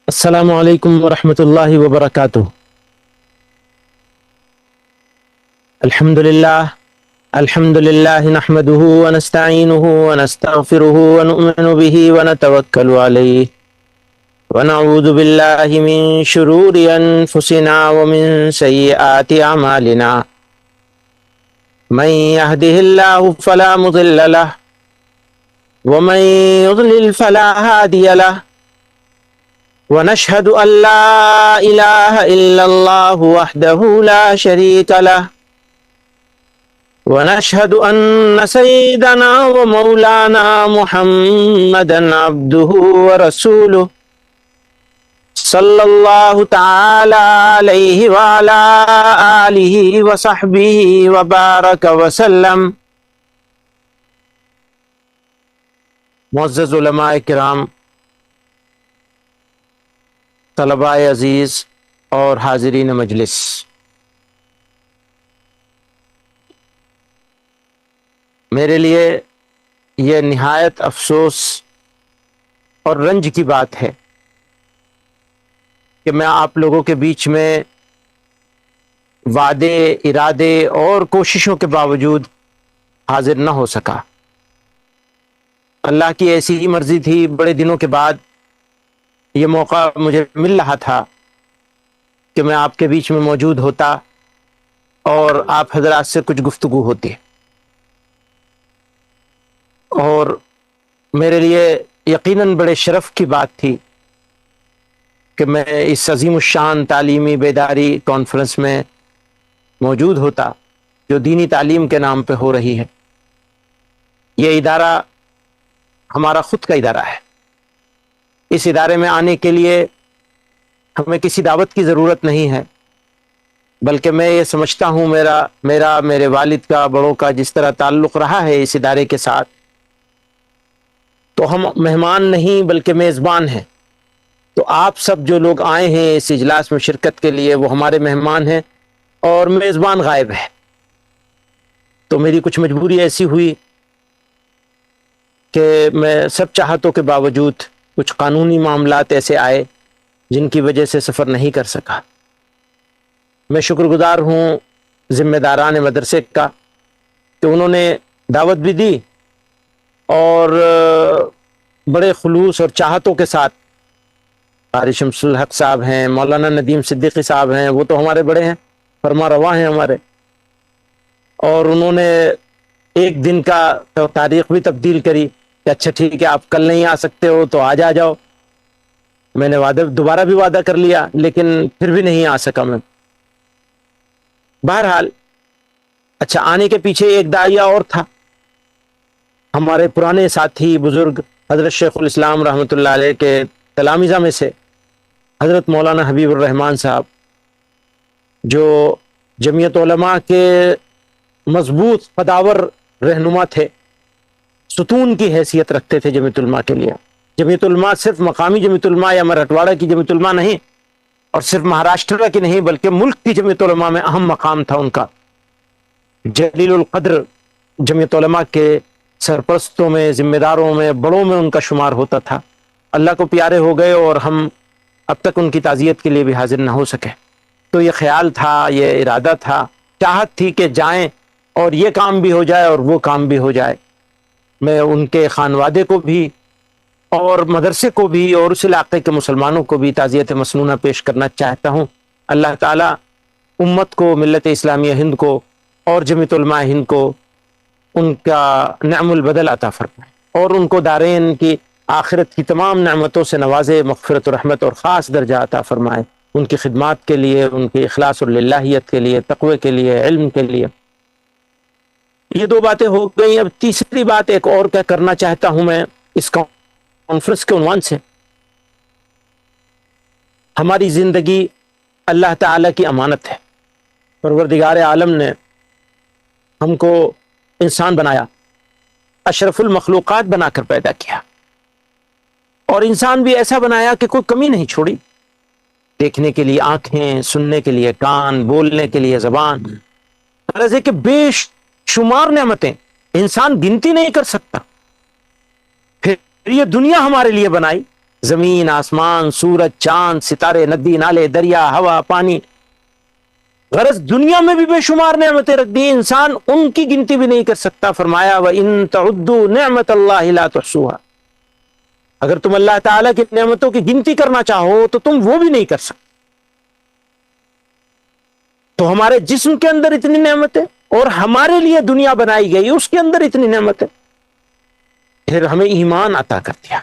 السلام علیکم ورحمۃ اللہ وبرکاتہ۔ الحمد للہ نحمده ونستعینه ونستغفره ونؤمن به ونتوکل علیہ ونعوذ باللہ من شرور انفسنا ومن سیئات اعمالنا، من يهده اللہ فلا مضل له ومن يضلل فلا هادی له، ونشهد أن لا إله إلا الله وحده لا شريك له، ونشهد أن سيدنا ومولانا محمدا عبده ورسوله صلى الله تعالى عليه وعلى آله وصحبه وبارك وسلم۔ معزز علماء کرام، طلباء عزیز اور حاضرین مجلس، میرے لیے یہ نہایت افسوس اور رنج کی بات ہے کہ میں آپ لوگوں کے بیچ میں وعدے، ارادے اور کوششوں کے باوجود حاضر نہ ہو سکا۔ اللہ کی ایسی ہی مرضی تھی، بڑے دنوں کے بعد یہ موقع مجھے مل رہا تھا کہ میں آپ کے بیچ میں موجود ہوتا اور آپ حضرات سے کچھ گفتگو ہوتی، اور میرے لیے یقیناً بڑے شرف کی بات تھی کہ میں اس عظیم الشان تعلیمی بیداری کانفرنس میں موجود ہوتا جو دینی تعلیم کے نام پہ ہو رہی ہے۔ یہ ادارہ ہمارا خود کا ادارہ ہے۔ اس ادارے میں آنے کے لیے ہمیں کسی دعوت کی ضرورت نہیں ہے، بلکہ میں یہ سمجھتا ہوں میرے والد کا، بڑوں کا جس طرح تعلق رہا ہے اس ادارے کے ساتھ، تو ہم مہمان نہیں بلکہ میزبان ہیں۔ تو آپ سب جو لوگ آئے ہیں اس اجلاس میں شرکت کے لیے، وہ ہمارے مہمان ہیں اور میزبان غائب ہے۔ تو میری کچھ مجبوری ایسی ہوئی کہ میں سب چاہتوں کے باوجود کچھ قانونی معاملات ایسے آئے جن کی وجہ سے سفر نہیں کر سکا۔ میں شکر گزار ہوں ذمہ داران مدرسے کا کہ انہوں نے دعوت بھی دی اور بڑے خلوص اور چاہتوں کے ساتھ، قاری شمس الحق صاحب ہیں، مولانا ندیم صدیقی صاحب ہیں، وہ تو ہمارے بڑے ہیں، فرما رواں ہیں ہمارے، اور انہوں نے ایک دن کا تاریخ بھی تبدیل کری کہ اچھا ٹھیک ہے آپ کل نہیں آ سکتے ہو تو آج آ جاؤ۔ میں نے دوبارہ بھی وعدہ کر لیا لیکن پھر بھی نہیں آ سکا میں۔ بہرحال اچھا، آنے کے پیچھے ایک داعیہ اور تھا، ہمارے پرانے ساتھی بزرگ حضرت شیخ الاسلام رحمۃ اللہ علیہ کے تلامذہ میں سے حضرت مولانا حبیب الرحمن صاحب، جو جمعیت علماء کے مضبوط قداور رہنما تھے، ستون کی حیثیت رکھتے تھے جمعیت علماء کے لیے۔ جمعیت علماء صرف مقامی جمعیت علماء یا مرہٹواڑہ کی جمعیت علماء نہیں، اور صرف مہاراشٹر کی نہیں، بلکہ ملک کی جمعیت علماء میں اہم مقام تھا ان کا۔ جلیل القدر جمعیت علماء کے سرپرستوں میں، ذمہ داروں میں، بڑوں میں ان کا شمار ہوتا تھا۔ اللہ کو پیارے ہو گئے اور ہم اب تک ان کی تعزیت کے لیے بھی حاضر نہ ہو سکے۔ تو یہ خیال تھا، یہ ارادہ تھا، چاہت تھی کہ جائیں اور یہ کام بھی ہو جائے اور وہ کام بھی ہو جائے۔ میں ان کے خانوادے کو بھی اور مدرسے کو بھی اور اس علاقے کے مسلمانوں کو بھی تعزیت مسنونہ پیش کرنا چاہتا ہوں۔ اللہ تعالیٰ امت کو، ملت اسلامیہ ہند کو اور جمعیت علماء ہند کو ان کا نعم البدل عطا فرمائے اور ان کو دارین کی آخرت کی تمام نعمتوں سے نوازے، مغفرت و رحمت اور خاص درجہ عطا فرمائے ان کی خدمات کے لیے، ان کی اخلاص اور للہیت کے لیے، تقوی کے لیے، علم کے لیے۔ یہ دو باتیں ہو گئی، اب تیسری بات ایک اور کیا کرنا چاہتا ہوں میں اس کانفرنس کے عنوان سے۔ ہماری زندگی اللہ تعالیٰ کی امانت ہے۔ پروردگار عالم نے ہم کو انسان بنایا، اشرف المخلوقات بنا کر پیدا کیا، اور انسان بھی ایسا بنایا کہ کوئی کمی نہیں چھوڑی۔ دیکھنے کے لیے آنکھیں، سننے کے لیے کان، بولنے کے لیے زبان، غرض ہے کہ بے شمار نعمتیں انسان گنتی نہیں کر سکتا۔ پھر یہ دنیا ہمارے لیے بنائی، زمین آسمان، سورج چاند ستارے، ندی نالے دریا ہوا پانی، غرض دنیا میں بھی بے شمار نعمتیں رکھ دی، انسان ان کی گنتی بھی نہیں کر سکتا۔ فرمایا وَإِن تَعُدُّوا نِعْمَةَ اللَّهِ لَا تُحْصُوهَا، اگر تم اللہ تعالیٰ کی نعمتوں کی گنتی کرنا چاہو تو تم وہ بھی نہیں کر سکتے۔ تو ہمارے جسم کے اندر اتنی نعمتیں، اور ہمارے لیے دنیا بنائی گئی اس کے اندر اتنی نعمتیں، پھر ہمیں ایمان عطا کر دیا،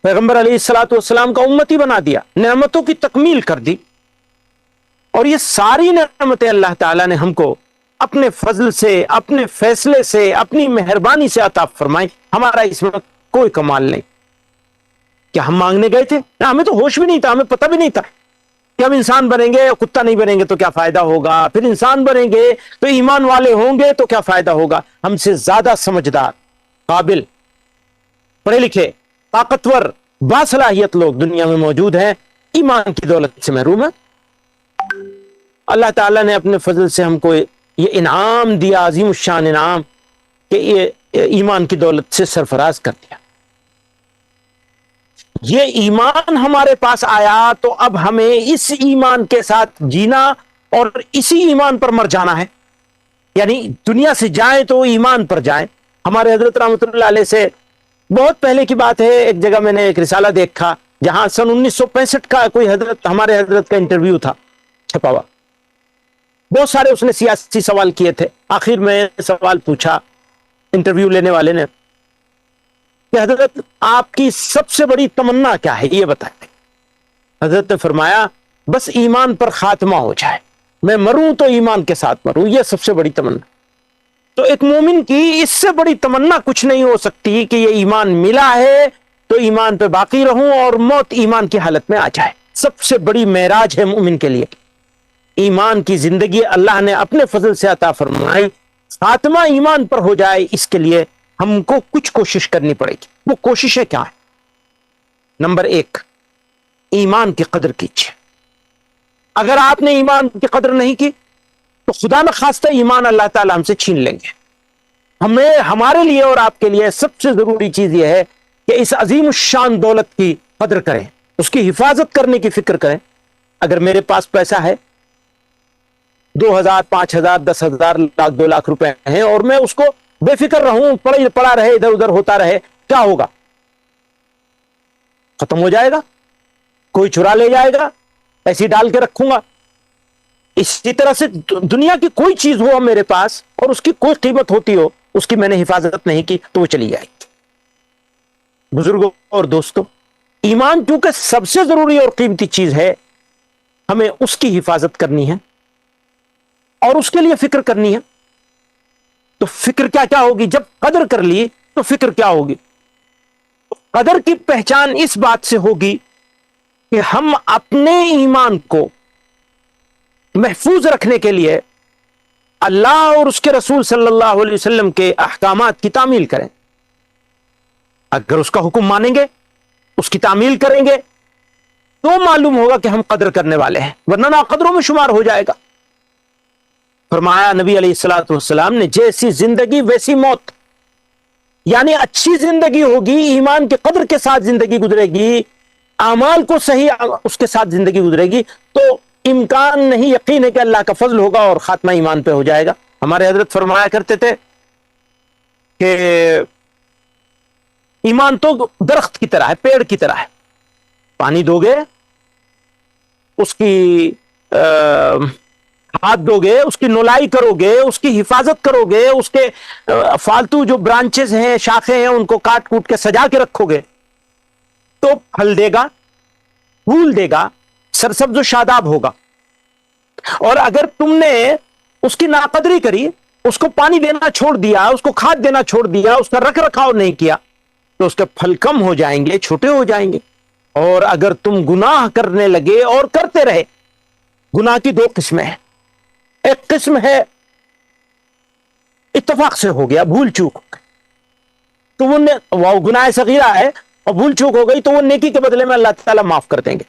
پیغمبر علیہ الصلوۃ والسلام کا امتی بنا دیا، نعمتوں کی تکمیل کر دی، اور یہ ساری نعمتیں اللہ تعالیٰ نے ہم کو اپنے فضل سے، اپنے فیصلے سے، اپنی مہربانی سے عطا فرمائی۔ ہمارا اس میں کوئی کمال نہیں۔ کیا ہم مانگنے گئے تھے؟ ہمیں تو ہوش بھی نہیں تھا، ہمیں پتہ بھی نہیں تھا کہ ہم انسان بنیں گے، کتا نہیں بنیں گے تو کیا فائدہ ہوگا، پھر انسان بنیں گے تو ایمان والے ہوں گے تو کیا فائدہ ہوگا۔ ہم سے زیادہ سمجھدار، قابل، پڑھے لکھے، طاقتور، باصلاحیت لوگ دنیا میں موجود ہیں، ایمان کی دولت سے محروم ہیں۔ اللہ تعالیٰ نے اپنے فضل سے ہم کو یہ انعام دیا، عظیم الشان انعام، کہ یہ ایمان کی دولت سے سرفراز کر دیا۔ یہ ایمان ہمارے پاس آیا تو اب ہمیں اس ایمان کے ساتھ جینا اور اسی ایمان پر مر جانا ہے، یعنی دنیا سے جائیں تو ایمان پر جائیں۔ ہمارے حضرت رحمۃ اللہ علیہ سے بہت پہلے کی بات ہے، ایک جگہ میں نے ایک رسالہ دیکھا جہاں سن 1965 کا کوئی حضرت، ہمارے حضرت کا انٹرویو تھا چھپا ہوا، بہت سارے اس نے سیاسی سوال کیے تھے۔ آخر میں سوال پوچھا انٹرویو لینے والے نے کہ حضرت آپ کی سب سے بڑی تمنا کیا ہے، یہ بتائیں۔ حضرت نے فرمایا بس ایمان پر خاتمہ ہو جائے، میں مروں تو ایمان کے ساتھ مروں، یہ سب سے بڑی تمنا۔ تو ایک مومن کی اس سے بڑی تمنا کچھ نہیں ہو سکتی کہ یہ ایمان ملا ہے تو ایمان پہ باقی رہوں اور موت ایمان کی حالت میں آ جائے۔ سب سے بڑی معراج ہے مومن کے لیے، ایمان کی زندگی اللہ نے اپنے فضل سے عطا فرمائی، خاتمہ ایمان پر ہو جائے، اس کے لیے ہم کو کچھ کوشش کرنی پڑے گی۔ وہ کوششیں کیا ہیں؟ نمبر 1، ایمان کی قدر کیجیے۔ اگر آپ نے ایمان کی قدر نہیں کی تو خدا نہ خواستہ ایمان اللہ تعالی ہم سے چھین لیں گے۔ ہمارے لیے اور آپ کے لیے سب سے ضروری چیز یہ ہے کہ اس عظیم الشان دولت کی قدر کریں، اس کی حفاظت کرنے کی فکر کریں۔ اگر میرے پاس پیسہ ہے 2000 5000 10,000 لاکھ 2 لاکھ روپے ہیں اور میں اس کو بے فکر رہوں، پڑا رہے، ادھر ادھر ہوتا رہے، کیا ہوگا؟ ختم ہو جائے گا، کوئی چرا لے جائے گا، ایسی ڈال کے رکھوں گا۔ اسی طرح سے دنیا کی کوئی چیز ہو میرے پاس اور اس کی کوئی قیمت ہوتی ہو، اس کی میں نے حفاظت نہیں کی تو وہ چلی جائے گی۔ بزرگوں اور دوستوں، ایمان کیونکہ سب سے ضروری اور قیمتی چیز ہے، ہمیں اس کی حفاظت کرنی ہے اور اس کے لیے فکر کرنی ہے۔ تو فکر کیا کیا ہوگی؟ جب قدر کر لی تو فکر کیا ہوگی؟ قدر کی پہچان اس بات سے ہوگی کہ ہم اپنے ایمان کو محفوظ رکھنے کے لیے اللہ اور اس کے رسول صلی اللہ علیہ وسلم کے احکامات کی تعمیل کریں۔ اگر اس کا حکم مانیں گے، اس کی تعمیل کریں گے تو معلوم ہوگا کہ ہم قدر کرنے والے ہیں، ورنہ ناقدروں میں شمار ہو جائے گا۔ فرمایا نبی علیہ الصلوۃ والسلام نے جیسی زندگی ویسی موت، یعنی اچھی زندگی ہوگی، ایمان کی قدر کے ساتھ زندگی گزرے گی، اعمال کو صحیح اس کے ساتھ زندگی گزرے گی تو امکان نہیں، یقین ہے کہ اللہ کا فضل ہوگا اور خاتمہ ایمان پہ ہو جائے گا۔ ہمارے حضرت فرمایا کرتے تھے کہ ایمان تو درخت کی طرح ہے، پیڑ کی طرح ہے، پانی دو گے، اس کی ہاتھ دو گے، اس کی نولائی کرو گے، اس کی حفاظت کرو گے، اس کے فالتو جو برانچز ہیں، شاخیں ہیں، ان کو کاٹ کوٹ کے سجا کے رکھو گے تو پھل دے گا، پھول دے گا، سرسبز و شاداب ہوگا۔ اور اگر تم نے اس کی ناقدری کری، اس کو پانی دینا چھوڑ دیا، اس کو کھاد دینا چھوڑ دیا، اس کا رکھ رکھاؤ نہیں کیا تو اس کے پھل کم ہو جائیں گے، چھوٹے ہو جائیں گے۔ اور اگر تم گناہ کرنے لگے اور کرتے رہے، گناہ کی 2 قسمیں ہیں۔ ایک قسم ہے اتفاق سے ہو گیا، بھول چوک ہو گئی تو وہ گناہ صغیرہ ہے اور بھول چوک ہو گئی تو وہ نیکی کے بدلے میں اللہ تعالیٰ معاف کر دیں گے۔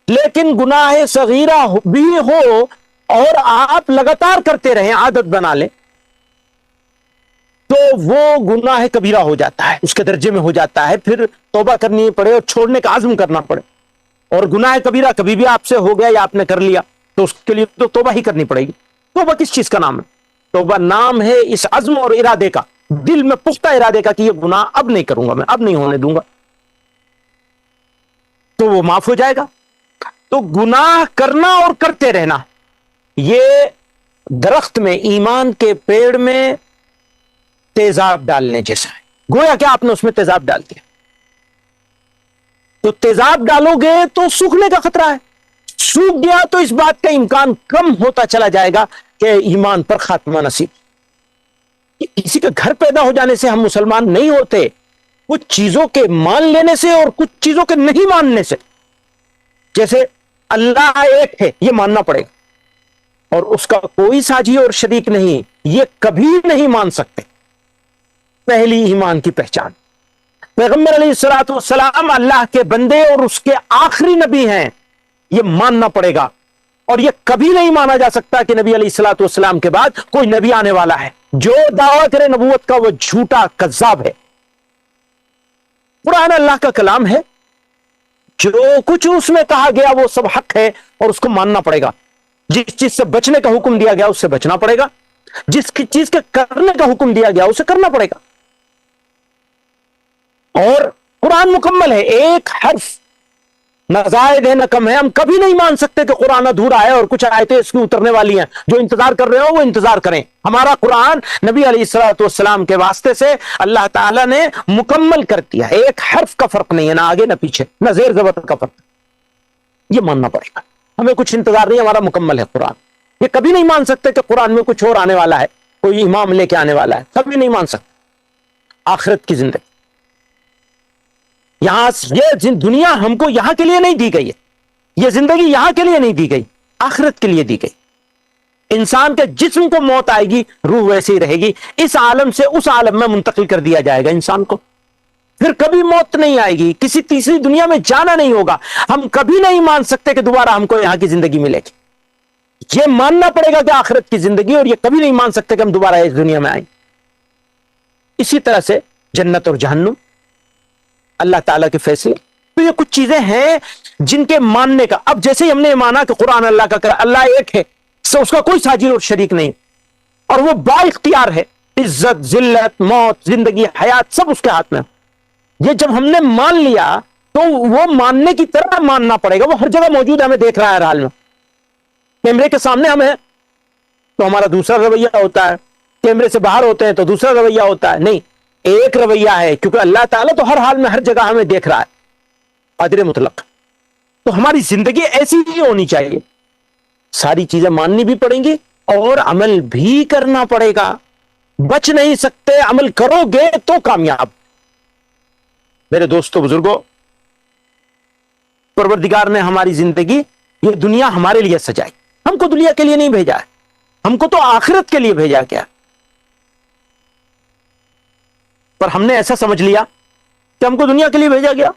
لیکن گناہ صغیرہ بھی ہو اور آپ لگاتار کرتے رہیں، عادت بنا لیں تو وہ گناہ کبیرہ ہو جاتا ہے، اس کے درجے میں ہو جاتا ہے، پھر توبہ کرنی پڑے اور چھوڑنے کا عزم کرنا پڑے. اور گناہ کبیرہ کبھی بھی آپ سے ہو گیا یا آپ نے کر لیا تو اس کے لیے تو توبہ ہی کرنی پڑے گی. توبہ کس چیز کا نام ہے؟ توبہ نام ہے اس عزم اور ارادے کا، دل میں پختہ ارادے کا کہ یہ گناہ اب نہیں کروں گا، میں اب نہیں ہونے دوں گا، تو وہ معاف ہو جائے گا. تو گناہ کرنا اور کرتے رہنا یہ درخت میں، ایمان کے پیڑ میں تیزاب ڈالنے جیسا ہے. گویا کہ آپ نے اس میں تیزاب ڈال دیا، تو تیزاب ڈالو گے تو سوکھنے کا خطرہ ہے. سوکھ گیا تو اس بات کا امکان کم ہوتا چلا جائے گا کہ ایمان پر خاتمہ نصیب. کسی کے گھر پیدا ہو جانے سے ہم مسلمان نہیں ہوتے، کچھ چیزوں کے مان لینے سے اور کچھ چیزوں کے نہیں ماننے سے. جیسے اللہ ایک ہے یہ ماننا پڑے گا، اور اس کا کوئی ساجی اور شریک نہیں، یہ کبھی نہیں مان سکتے. پہلی ایمان کی پہچان. پیغمبر علیہ الصلوۃ والسلام اللہ کے بندے اور اس کے آخری نبی ہیں، یہ ماننا پڑے گا. اور یہ کبھی نہیں مانا جا سکتا کہ نبی علیہ الصلوۃ والسلام کے بعد کوئی نبی آنے والا ہے. جو دعویٰ کرے نبوت کا وہ جھوٹا کذاب ہے. قرآن اللہ کا کلام ہے، جو کچھ اس میں کہا گیا وہ سب حق ہے اور اس کو ماننا پڑے گا. جس چیز سے بچنے کا حکم دیا گیا اس سے بچنا پڑے گا، جس چیز کے کرنے کا حکم دیا گیا اسے کرنا پڑے گا. اور قرآن مکمل ہے، ایک حرف نہ زائد ہے نہ کم ہے. ہم کبھی نہیں مان سکتے کہ قرآن ادھورا ہے اور کچھ آیتیں اس کی اترنے والی ہیں. جو انتظار کر رہے ہو وہ انتظار کریں. ہمارا قرآن نبی علیہ الصلوۃ والسلام کے واسطے سے اللہ تعالیٰ نے مکمل کر دیا. ایک حرف کا فرق نہیں ہے، نہ آگے نہ پیچھے، نہ زیر زبر کا فرق. یہ ماننا پڑے گا. ہمیں کچھ انتظار نہیں، ہمارا مکمل ہے قرآن. یہ کبھی نہیں مان سکتے کہ قرآن میں کچھ اور آنے والا ہے، کوئی امام لے کے آنے والا ہے. کبھی نہیں مان سکتے. آخرت کی زندگی، یہاں یہ دنیا ہم کو یہاں کے لیے نہیں دی گئی ہے، یہ زندگی یہاں کے لیے نہیں دی گئی، آخرت کے لیے دی گئی. انسان کے جسم کو موت آئے گی، روح ویسے ہی رہے گی. اس عالم سے اس عالم میں منتقل کر دیا جائے گا انسان کو. پھر کبھی موت نہیں آئے گی، کسی تیسری دنیا میں جانا نہیں ہوگا. ہم کبھی نہیں مان سکتے کہ دوبارہ ہم کو یہاں کی زندگی ملے گی. یہ ماننا پڑے گا کہ آخرت کی زندگی، اور یہ کبھی نہیں مان سکتے کہ ہم دوبارہ اس دنیا میں آئیں. اسی طرح سے جنت اور جہنم، اللہ تعالیٰ کے فیصلے. تو یہ کچھ چیزیں ہیں جن کے ماننے کا. اب جیسے ہی ہم نے مانا کہ قرآن اللہ کا، اللہ ایک ہے، اس کا کوئی ساجی اور شریک نہیں، اور وہ با اختیار ہے. عزت، ذلت، موت، زندگی، حیات سب اس کے ہاتھ میں. یہ جب ہم نے مان لیا تو وہ ماننے کی طرح ماننا پڑے گا. وہ ہر جگہ موجود ہے، ہمیں دیکھ رہا ہے ہر حال میں. کیمرے کے سامنے ہم ہیں تو ہمارا دوسرا رویہ ہوتا ہے، کیمرے سے باہر ہوتے ہیں تو دوسرا رویہ ہوتا ہے. نہیں، ایک رویہ ہے، کیونکہ اللہ تعالیٰ تو ہر حال میں ہر جگہ ہمیں دیکھ رہا ہے، قادر مطلق. تو ہماری زندگی ایسی ہی ہونی چاہیے. ساری چیزیں ماننی بھی پڑیں گی اور عمل بھی کرنا پڑے گا. بچ نہیں سکتے. عمل کرو گے تو کامیاب. میرے دوستو بزرگوں، پروردگار نے ہماری زندگی، یہ دنیا ہمارے لیے سجائی. ہم کو دنیا کے لیے نہیں بھیجا ہے، ہم کو تو آخرت کے لیے بھیجا گیا. پر ہم نے ایسا سمجھ لیا کہ ہم کو دنیا کے لیے بھیجا گیا،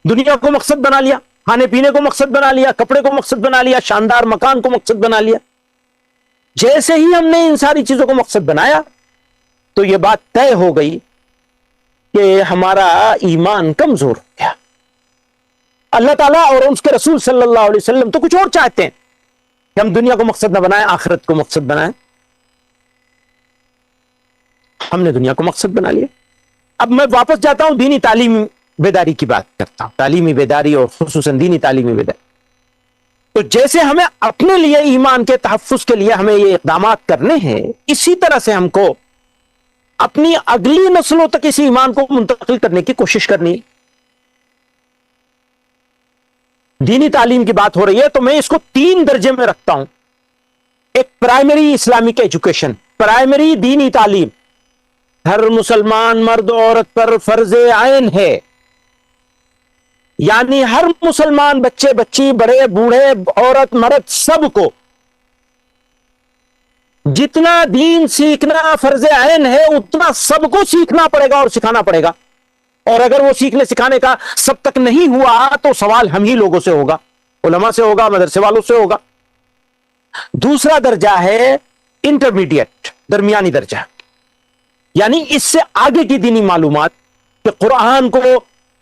دنیا کو مقصد بنا لیا، کھانے پینے کو مقصد بنا لیا، کپڑے کو مقصد بنا لیا، شاندار مکان کو مقصد بنا لیا. جیسے ہی ہم نے ان ساری چیزوں کو مقصد بنایا تو یہ بات طے ہو گئی کہ ہمارا ایمان کمزور ہو گیا. اللہ تعالیٰ اور اس کے رسول صلی اللہ علیہ وسلم تو کچھ اور چاہتے ہیں کہ ہم دنیا کو مقصد نہ بنائیں، آخرت کو مقصد بنائیں. ہم نے دنیا کو مقصد بنا لیا. اب میں واپس جاتا ہوں دینی تعلیم بیداری کی بات کرتا ہوں، تعلیمی بیداری اور خصوصاً دینی تعلیمی بیداری. تو جیسے ہمیں اپنے لیے ایمان کے تحفظ کے لیے ہمیں یہ اقدامات کرنے ہیں، اسی طرح سے ہم کو اپنی اگلی نسلوں تک اس ایمان کو منتقل کرنے کی کوشش کرنی ہے. دینی تعلیم کی بات ہو رہی ہے تو میں اس کو 3 درجے میں رکھتا ہوں. ایک پرائمری اسلامک ایجوکیشن، پرائمری دینی تعلیم ہر مسلمان مرد و عورت پر فرض عین ہے. یعنی ہر مسلمان بچے بچی، بڑے بوڑھے، عورت مرد، سب کو جتنا دین سیکھنا فرض عین ہے اتنا سب کو سیکھنا پڑے گا اور سکھانا پڑے گا. اور اگر وہ سیکھنے سکھانے کا سب تک نہیں ہوا تو سوال ہم ہی لوگوں سے ہوگا، علماء سے ہوگا، مدرسے والوں سے ہوگا. دوسرا درجہ ہے انٹرمیڈیٹ، درمیانی درجہ. یعنی اس سے آگے کی دینی معلومات کہ قرآن کو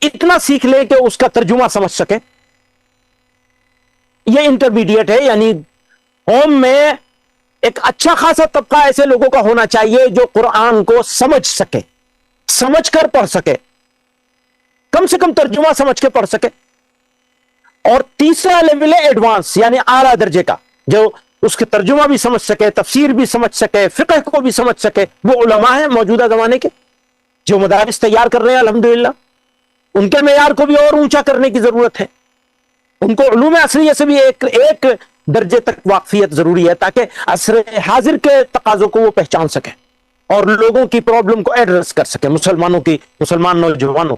اتنا سیکھ لے کہ اس کا ترجمہ سمجھ سکے. یہ انٹرمیڈیٹ ہے. یعنی قوم میں ایک اچھا خاصا طبقہ ایسے لوگوں کا ہونا چاہیے جو قرآن کو سمجھ سکے, سمجھ کر پڑھ سکے, کم سے کم ترجمہ سمجھ کے پڑھ سکے. اور تیسرا لیول ہے ایڈوانس, یعنی اعلیٰ درجے کا, جو اس کے ترجمہ بھی سمجھ سکے, تفسیر بھی سمجھ سکے, فقہ کو بھی سمجھ سکے. وہ علماء ہیں موجودہ زمانے کے جو مدارس تیار کر رہے ہیں الحمدللہ. ان کے معیار کو بھی اور اونچا کرنے کی ضرورت ہے. ان کو علوم عصریہ سے بھی ایک درجے تک واقفیت ضروری ہے تاکہ عصر حاضر کے تقاضوں کو وہ پہچان سکے اور لوگوں کی پرابلم کو ایڈریس کر سکے, مسلمان نوجوانوں.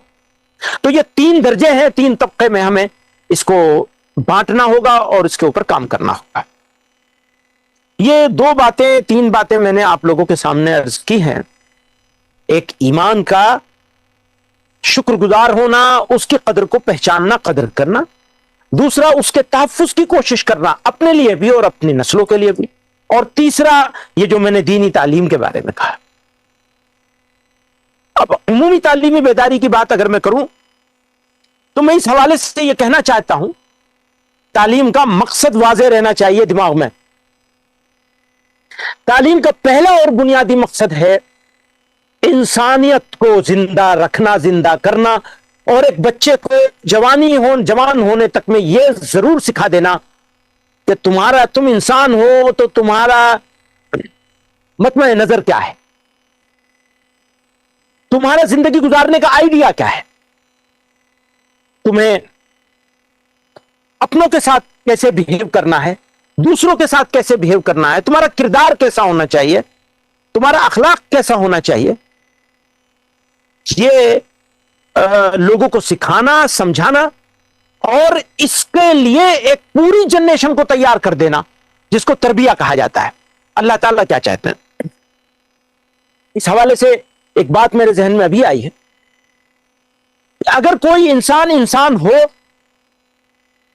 تو یہ 3 درجے ہیں, 3 طبقے میں ہمیں اس کو بانٹنا ہوگا اور اس کے اوپر کام کرنا ہوگا. یہ 3 باتیں میں نے آپ لوگوں کے سامنے عرض کی ہیں. ایک ایمان کا شکر گزار ہونا, اس کی قدر کو پہچاننا, قدر کرنا. دوسرا اس کے تحفظ کی کوشش کرنا, اپنے لیے بھی اور اپنی نسلوں کے لیے بھی. اور تیسرا یہ جو میں نے دینی تعلیم کے بارے میں کہا. اب عمومی تعلیمی بیداری کی بات اگر میں کروں تو میں اس حوالے سے یہ کہنا چاہتا ہوں, تعلیم کا مقصد واضح رہنا چاہیے دماغ میں. تعلیم کا پہلا اور بنیادی مقصد ہے انسانیت کو زندہ رکھنا, زندہ کرنا. اور ایک بچے کو جوان ہونے تک میں یہ ضرور سکھا دینا کہ تم انسان ہو تو تمہارا مطمع نظر کیا ہے, تمہارا زندگی گزارنے کا آئیڈیا کیا ہے, تمہیں اپنوں کے ساتھ کیسے بہیو کرنا ہے, دوسروں کے ساتھ کیسے بہیو کرنا ہے, تمہارا کردار کیسا ہونا چاہیے, تمہارا اخلاق کیسا ہونا چاہیے. یہ لوگوں کو سکھانا, سمجھانا اور اس کے لیے ایک پوری جنریشن کو تیار کر دینا جس کو تربیہ کہا جاتا ہے. اللہ تعالیٰ کیا چاہتے ہیں, اس حوالے سے ایک بات میرے ذہن میں ابھی آئی ہے. اگر کوئی انسان ہو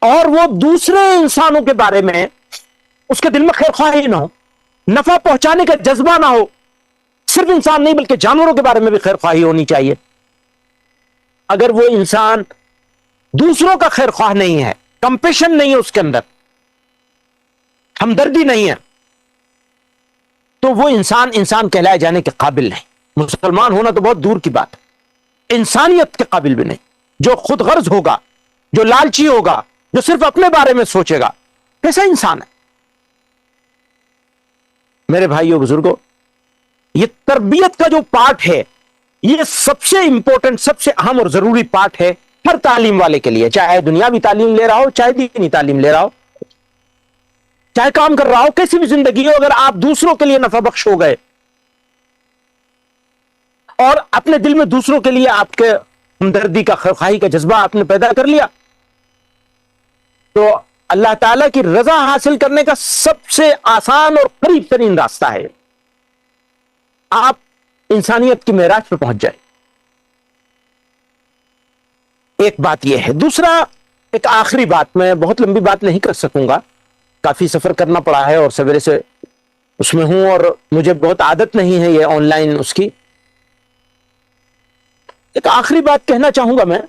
اور وہ دوسرے انسانوں کے بارے میں اس کے دل میں خیر خواہی نہ ہو, نفع پہنچانے کا جذبہ نہ ہو, صرف انسان نہیں بلکہ جانوروں کے بارے میں بھی خیر خواہی ہونی چاہیے. اگر وہ انسان دوسروں کا خیر خواہ نہیں ہے, کمپیشن نہیں ہے اس کے اندر, ہمدردی نہیں ہے, تو وہ انسان کہلائے جانے کے قابل نہیں. مسلمان ہونا تو بہت دور کی بات ہے, انسانیت کے قابل بھی نہیں. جو خود غرض ہوگا, جو لالچی ہوگا, جو صرف اپنے بارے میں سوچے گا, کیسا انسان ہے؟ میرے بھائیوں بزرگوں, یہ تربیت کا جو پارٹ ہے یہ سب سے امپورٹنٹ, سب سے اہم اور ضروری پارٹ ہے ہر تعلیم والے کے لیے, چاہے دنیاوی تعلیم لے رہا ہو, چاہے دینی تعلیم لے رہا ہو, چاہے کام کر رہا ہو, کیسی بھی زندگی ہو. اگر آپ دوسروں کے لیے نفع بخش ہو گئے اور اپنے دل میں دوسروں کے لیے آپ کے ہمدردی کا, خیرخواہی کا جذبہ آپ نے پیدا کر لیا, تو اللہ تعالیٰ کی رضا حاصل کرنے کا سب سے آسان اور قریب ترین راستہ ہے آپ انسانیت کی معراج پہ پہنچ جائے. ایک بات یہ ہے. دوسرا, ایک آخری بات, میں بہت لمبی بات نہیں کر سکوں گا, کافی سفر کرنا پڑا ہے اور سویرے سے اس میں ہوں اور مجھے بہت عادت نہیں ہے یہ آن لائن اس کی. ایک آخری بات کہنا چاہوں گا میں,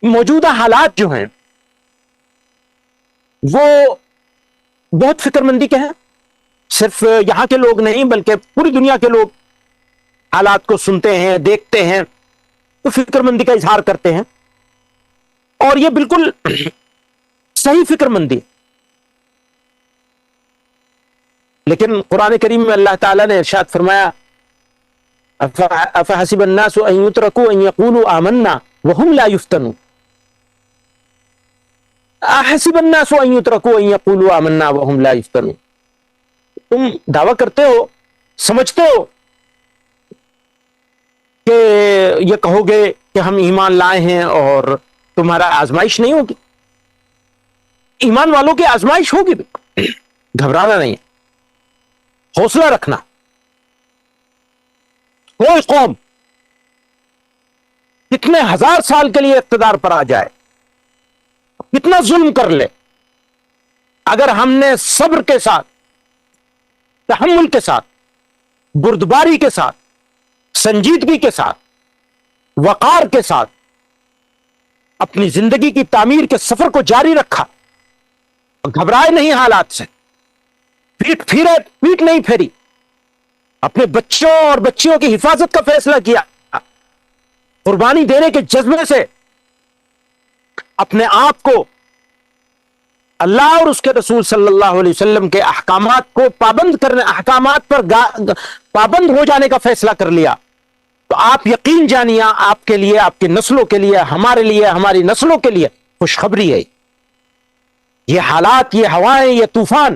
موجودہ حالات جو ہیں وہ بہت فکر مندی کے ہیں. صرف یہاں کے لوگ نہیں بلکہ پوری دنیا کے لوگ حالات کو سنتے ہیں, دیکھتے ہیں تو فکر مندی کا اظہار کرتے ہیں, اور یہ بالکل صحیح فکر مندی. لیکن قرآن کریم میں اللہ تعالیٰ نے ارشاد فرمایا, افحسب الناس ان يتركوا ان يقولوا آمنا وهم لا يفتنون. احسب الناس ان يتركوا ان يقولوا آمنا وهم لا يفتنون. تم دعویٰ کرتے ہو, سمجھتے ہو کہ یہ کہو گے کہ ہم ایمان لائے ہیں اور تمہارا آزمائش نہیں ہوگی. ایمان والوں کی آزمائش ہوگی, گھبرانا نہیں ہے, حوصلہ رکھنا. کوئی قوم کتنے ہزار سال کے لیے اقتدار پر آ جائے, کتنا ظلم کر لے, اگر ہم نے صبر کے ساتھ, تحمل کے ساتھ بردباری کے ساتھ، سنجیدگی کے ساتھ، وقار کے ساتھ اپنی زندگی کی تعمیر کے سفر کو جاری رکھا، گھبرائے نہیں حالات سے، پیٹ نہیں پھیری، اپنے بچوں اور بچیوں کی حفاظت کا فیصلہ کیا، قربانی دینے کے جذبے سے اپنے آپ کو اللہ اور اس کے رسول صلی اللہ علیہ وسلم کے احکامات کو احکامات پر پابند ہو جانے کا فیصلہ کر لیا، تو آپ یقین جانیے آپ کے لیے، آپ کی نسلوں کے لیے، ہمارے لیے، ہماری نسلوں کے لیے خوشخبری ہے۔ یہ حالات، یہ ہوائیں، یہ طوفان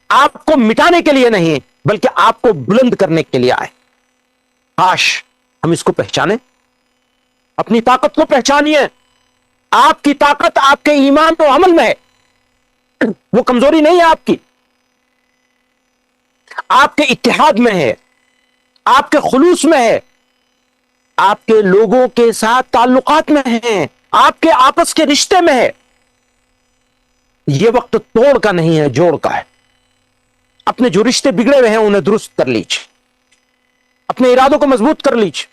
آپ کو مٹانے کے لیے نہیں بلکہ آپ کو بلند کرنے کے لیے آئے۔ کاش ہم اس کو پہچانیں، اپنی طاقت کو پہچانیے۔ آپ کی طاقت آپ کے ایمان و عمل میں ہے، وہ کمزوری نہیں ہے آپ کی، آپ کے اتحاد میں ہے، آپ کے خلوص میں ہے، آپ کے لوگوں کے ساتھ تعلقات میں ہیں، آپ کے آپس کے رشتے میں ہے۔ یہ وقت توڑ کا نہیں ہے، جوڑ کا ہے۔ اپنے جو رشتے بگڑے ہوئے ہیں انہیں درست کر لیجیے، اپنے ارادوں کو مضبوط کر لیجیے،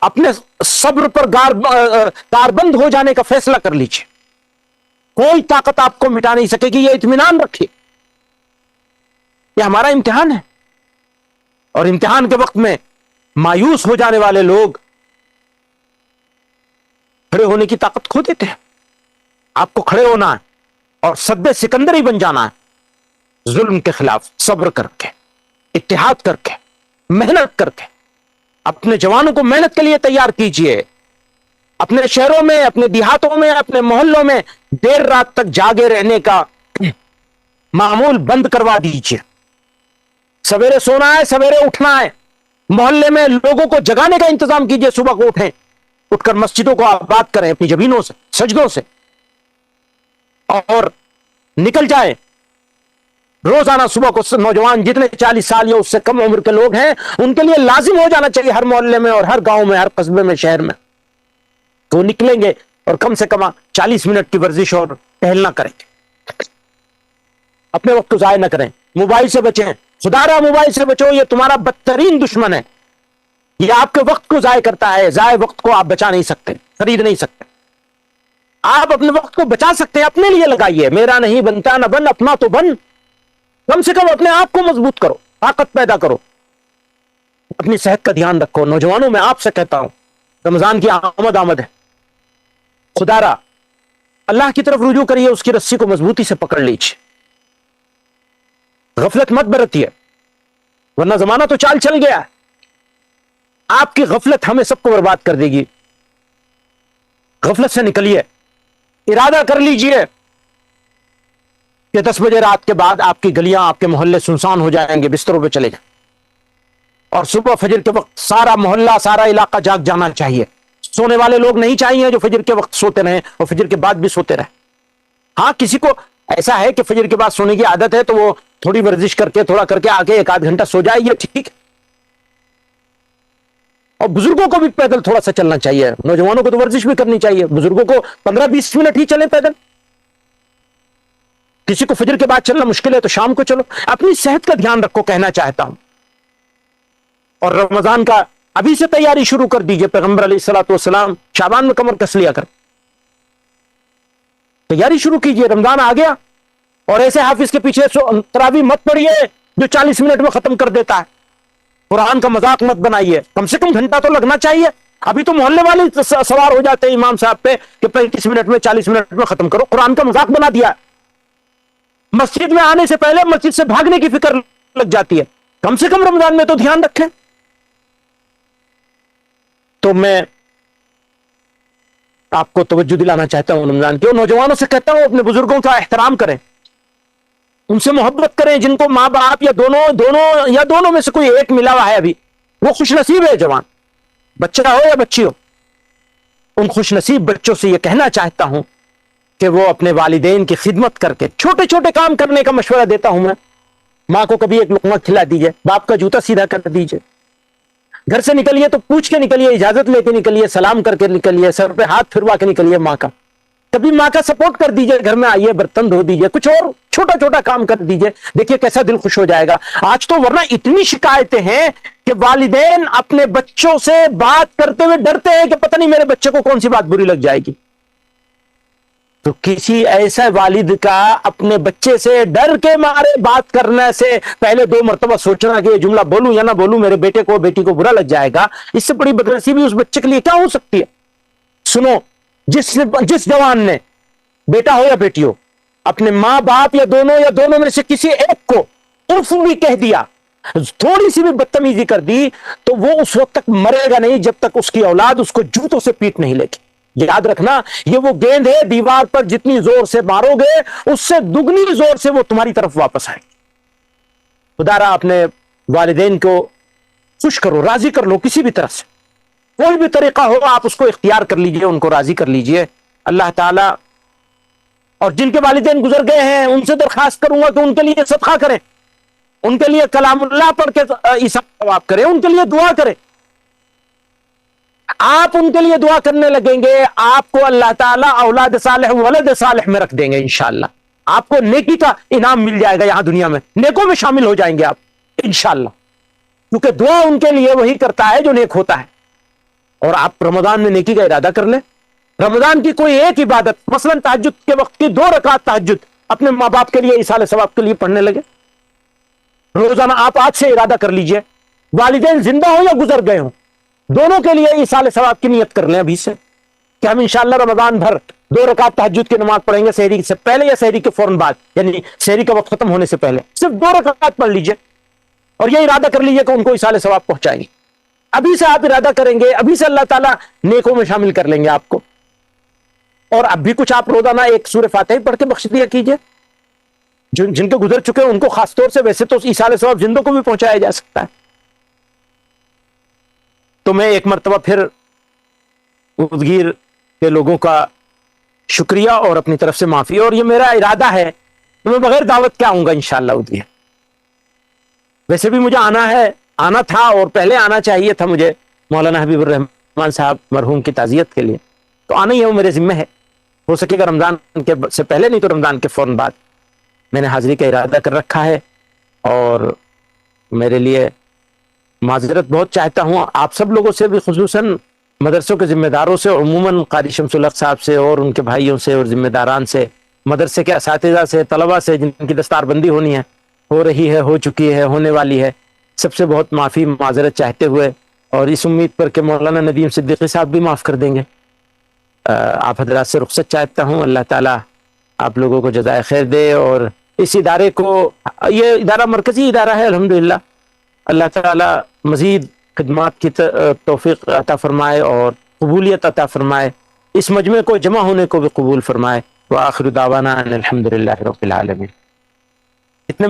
اپنے صبر پر کاربند ہو جانے کا فیصلہ کر لیجیے۔ کوئی طاقت آپ کو مٹا نہیں سکے گی، یہ اطمینان رکھیے۔ یہ ہمارا امتحان ہے، اور امتحان کے وقت میں مایوس ہو جانے والے لوگ کھڑے ہونے کی طاقت کھو دیتے ہیں۔ آپ کو کھڑے ہونا ہے اور سد سکندری بن جانا ہے، ظلم کے خلاف صبر کر کے، اتحاد کر کے، محنت کر کے۔ اپنے جوانوں کو محنت کے لیے تیار کیجئے، اپنے شہروں میں، اپنے دیہاتوں میں، اپنے محلوں میں دیر رات تک جاگے رہنے کا معمول بند کروا دیجئے۔ سویرے سونا ہے، سویرے اٹھنا ہے، محلے میں لوگوں کو جگانے کا انتظام کیجئے، صبح کو اٹھیں، اٹھ کر مسجدوں کو آباد کریں اپنی جبینوں سے، سجدوں سے، اور نکل جائیں روزانہ صبح کو۔ نوجوان جتنے 40 سال یا اس سے کم عمر کے لوگ ہیں ان کے لیے لازم ہو جانا چاہیے ہر محلے میں اور ہر گاؤں میں، ہر قصبے میں، شہر میں، تو وہ نکلیں گے اور کم سے کم 40 منٹ کی ورزش اور ٹہلنا کریں گے۔ اپنے وقت کو ضائع نہ کریں، موبائل سے بچیں، خدا را موبائل سے بچو، یہ تمہارا بدترین دشمن ہے، یہ آپ کے وقت کو ضائع کرتا ہے۔ ضائع وقت کو آپ بچا نہیں سکتے، خرید نہیں سکتے۔ آپ اپنے وقت کو بچا سکتے ہیں، اپنے لیے لگائیے۔ میرا نہیں بنتا نہ بن، اپنا تو بن۔ کم سے کم اپنے آپ کو مضبوط کرو، طاقت پیدا کرو، اپنی صحت کا دھیان رکھو۔ نوجوانوں میں آپ سے کہتا ہوں، رمضان کی آمد ہے، خدا را اللہ کی طرف رجوع کریے، اس کی رسی کو مضبوطی سے پکڑ لیجیے، غفلت مت برتیے، ورنہ زمانہ تو چال چل گیا ہے۔ آپ کی غفلت ہمیں سب کو برباد کر دے گی۔ غفلت سے نکلیے، ارادہ کر لیجئے کہ 10 بجے رات کے بعد آپ کی گلیاں، آپ کے محلے سنسان ہو جائیں گے، بستروں پہ چلے جائیں، اور صبح فجر کے وقت سارا محلہ، سارا علاقہ جاگ جانا چاہیے۔ سونے والے لوگ نہیں چاہیے جو فجر کے وقت سوتے رہیں اور فجر کے بعد بھی سوتے رہیں۔ ہاں، کسی کو ایسا ہے کہ فجر کے بعد سونے کی عادت ہے تو وہ تھوڑی ورزش کر کے، تھوڑا کر کے آ کے 1 آدھ گھنٹہ سو جائے، یہ ٹھیک۔ اور بزرگوں کو بھی پیدل تھوڑا سا چلنا چاہیے، نوجوانوں کو تو ورزش بھی کرنی چاہیے، بزرگوں کو 15-20 منٹ ہی چلیں پیدل۔ کسی کو فجر کے بعد چلنا مشکل ہے تو شام کو چلو۔ اپنی صحت کا دھیان رکھو، کہنا چاہتا ہوں۔ اور رمضان کا ابھی سے تیاری شروع کر دیجئے۔ پیغمبر علیہ الصلوۃ والسلام شعبان میں کمر کس لیا کر، تیاری شروع کیجئے، رمضان آ گیا۔ اور ایسے حافظ کے پیچھے تراویح مت پڑھیے جو 40 منٹ میں ختم کر دیتا ہے۔ قرآن کا مذاق مت بنائیے، کم سے کم گھنٹہ تو لگنا چاہیے۔ ابھی تو محلے والے سوار ہو جاتے ہیں امام صاحب پہ کہ 35 منٹ میں، 40 منٹ میں ختم کرو۔ قرآن کا مذاق بنا دیا۔ مسجد میں آنے سے پہلے مسجد سے بھاگنے کی فکر لگ جاتی ہے۔ کم سے کم رمضان میں تو دھیان رکھیں۔ تو میں آپ کو توجہ دلانا چاہتا ہوں رمضان کی، اور نوجوانوں سے کہتا ہوں اپنے بزرگوں کا احترام کریں، ان سے محبت کریں۔ جن کو ماں باپ یا دونوں میں سے کوئی ایک ملا ہوا ہے ابھی، وہ خوش نصیب ہے جوان، بچہ ہو یا بچی ہو۔ ان خوش نصیب بچوں سے یہ کہنا چاہتا ہوں کہ وہ اپنے والدین کی خدمت کر کے چھوٹے چھوٹے کام کرنے کا مشورہ دیتا ہوں میں۔ ماں کو کبھی ایک لقمہ کھلا دیجئے، باپ کا جوتا سیدھا کر دیجئے۔ گھر سے نکلیے تو پوچھ کے نکلیے، اجازت لے کے نکلیے، سلام کر کے نکلیے، سر پہ ہاتھ پھروا کے نکلیے ماں کا۔ کبھی ماں کا سپورٹ کر دیجئے، گھر میں آئیے برتن دھو دیجئے، کچھ اور چھوٹا چھوٹا کام کر دیجئے، دیکھیے کیسا دل خوش ہو جائے گا۔ آج تو ورنہ اتنی شکایتیں ہیں کہ والدین اپنے بچوں سے بات کرتے ہوئے ڈرتے ہیں کہ پتہ نہیں میرے بچے کو کون سی بات بری لگ جائے گی۔ تو کسی ایسا والد کا اپنے بچے سے ڈر کے مارے بات کرنے سے پہلے 2 مرتبہ سوچنا کہ یہ جملہ بولوں یا نہ بولوں، میرے بیٹے کو بیٹی کو برا لگ جائے گا، اس سے بڑی بدنصیبی اس بچے کے لیے کیا ہو سکتی ہے؟ سنو، جس جوان نے، بیٹا ہو یا بیٹی ہو، اپنے ماں باپ یا دونوں میں سے کسی ایک کو اف بھی کہہ دیا، تھوڑی سی بھی بدتمیزی کر دی، تو وہ اس وقت تک مرے گا نہیں جب تک اس کی اولاد اس کو جوتوں سے پیٹ نہیں لے گی۔ یاد رکھنا، یہ وہ گیند ہے دیوار پر جتنی زور سے مارو گے اس سے دگنی زور سے وہ تمہاری طرف واپس آئے گی۔ خدا را اپنے والدین کو خوش کرو، راضی کر لو کسی بھی طرح سے، کوئی بھی طریقہ ہو آپ اس کو اختیار کر لیجئے، ان کو راضی کر لیجئے۔ اللہ تعالی، اور جن کے والدین گزر گئے ہیں ان سے درخواست کروں گا کہ ان کے لیے صدقہ کریں، ان کے لیے کلام اللہ پڑھ کے ایثار ثواب کریں، ان کے لیے دعا کریں۔ آپ ان کے لیے دعا کرنے لگیں گے، آپ کو اللہ تعالیٰ اولاد صالح ولد صالح میں رکھ دیں گے انشاءاللہ۔ آپ کو نیکی کا انعام مل جائے گا، یہاں دنیا میں نیکوں میں شامل ہو جائیں گے آپ انشاءاللہ، کیونکہ دعا ان کے لیے وہی کرتا ہے جو نیک ہوتا ہے۔ اور آپ رمضان میں نیکی کا ارادہ کر لیں، رمضان کی کوئی ایک عبادت، مثلا تہجد کے وقت کی 2 رکعت تہجد اپنے ماں باپ کے لیے ایصال ثواب کے لیے پڑھنے لگے روزانہ۔ آپ آج سے ارادہ کر لیجئے، والدین زندہ ہوں یا گزر گئے ہوں، دونوں کے لیے ایصال ثواب کی نیت کر لیں ابھی سے کہ ہم انشاءاللہ رمضان بھر 2 رکعت تہجد کی نماز پڑھیں گے، سحری سے پہلے یا سحری کے فوراً بعد، یعنی سحری کا وقت ختم ہونے سے پہلے صرف 2 رکعت پڑھ لیجئے، اور یہ ارادہ کر لیجئے کہ ان کو ایصال ثواب پہنچائیں گے۔ ابھی سے آپ ارادہ کریں گے، ابھی سے اللہ تعالیٰ نیکوں میں شامل کر لیں گے آپ کو۔ اور اب بھی کچھ آپ روزانہ ایک سورہ فاتحہ پڑھ کے بخش دیا کیجئے، جن کے گزر چکے ہیں ان کو خاص طور سے، ویسے تو ایصال ثواب زندوں کو بھی پہنچایا جا سکتا ہے۔ تو میں ایک مرتبہ پھر ادگیر کے لوگوں کا شکریہ اور اپنی طرف سے معافی، اور یہ میرا ارادہ ہے کہ میں بغیر دعوت کے آؤں گا انشاءاللہ ادگیر۔ ویسے بھی مجھے آنا تھا اور پہلے آنا چاہیے تھا مجھے مولانا حبیب الرحمان صاحب مرحوم کی تعزیت کے لیے، تو آنا ہی ہے، وہ میرے ذمہ ہے۔ ہو سکے گا رمضان کے سے پہلے، نہیں تو رمضان کے فوراً بعد میں نے حاضری کا ارادہ کر رکھا ہے، اور میرے لیے معذرت بہت چاہتا ہوں آپ سب لوگوں سے بھی، خصوصاً مدرسوں کے ذمہ داروں سے، عموماً قاری شمس الحق صاحب سے اور ان کے بھائیوں سے اور ذمہ داران سے، مدرسے کے اساتذہ سے، طلبہ سے جن کی دستار بندی ہونی ہے، ہو رہی ہے، ہو چکی ہے، ہونے والی ہے، سب سے بہت معافی معذرت چاہتے ہوئے، اور اس امید پر کہ مولانا ندیم صدیقی صاحب بھی معاف کر دیں گے، آپ حضرات سے رخصت چاہتا ہوں۔ اللہ تعالیٰ آپ لوگوں کو جزائے خیر دے، اور اس ادارے کو، یہ ادارہ مرکزی ادارہ ہے الحمدللہ، اللہ تعالیٰ مزید خدمات کی توفیق عطا فرمائے اور قبولیت عطا فرمائے، اس مجمع کو جمع ہونے کو بھی قبول فرمائے۔ وآخر دعوانا ان الحمدللہ رب العالمین۔ اتنے